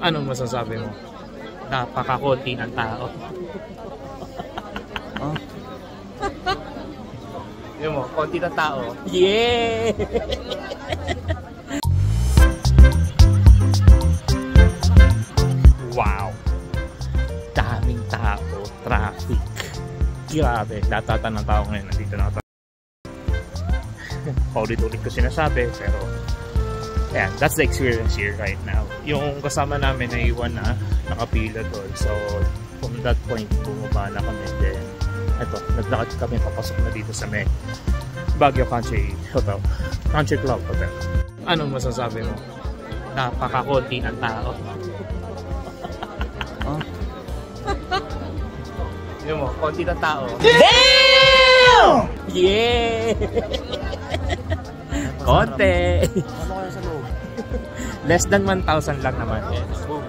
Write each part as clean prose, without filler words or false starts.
Anong masasabi mo? Napakakunti ng tao. Oh. Yun mo, konti ng tao. Yeah! Wow! Daming tao, traffic. Grabe, latatan ng tao ngayon. Nandito na ako. Paulit-ulit ko sinasabi, pero yeah, that's the experience here right now. Yung kasama namin na iwan na, nakapila doon. So, from that point, bumaba na kami. Then, eto, naglakad kami papasok na dito sa may Baguio Country Hotel. Country Club Hotel. Anong masasabi mo? Napakakunti ng tao. Oh. Yun mo, konti ng tao. Damn! Yeah! Konti! Ano kaya sa loob? Less than 1,000 lang naman. Boom.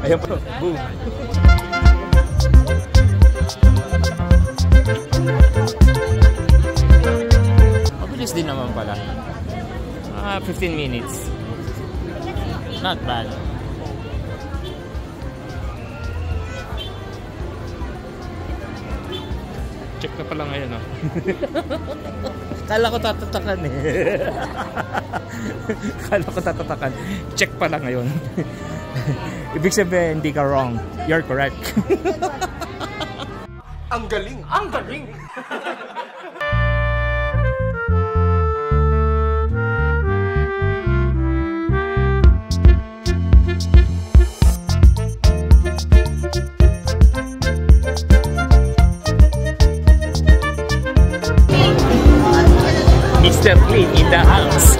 Ayun po. Boom. Mabilis din naman pala. 15 minutes. Not bad. Check na pala ngayon, oh. Kala ko tatatakan eh. Kala ko tatatakan. Check pala ngayon. Ibig sabihin, hindi ka wrong. You're correct. Ang galing! Ang galing! Mr. Clean in the house.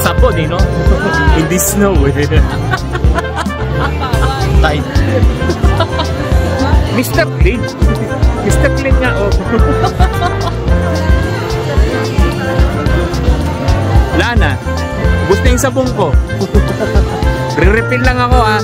Sabon eh, no? In the snow eh. Tight. Mr. Clean. Mr. Clean nga, oh. Wala na. Gusto yung sabon ko. Re-refill lang ako, ah.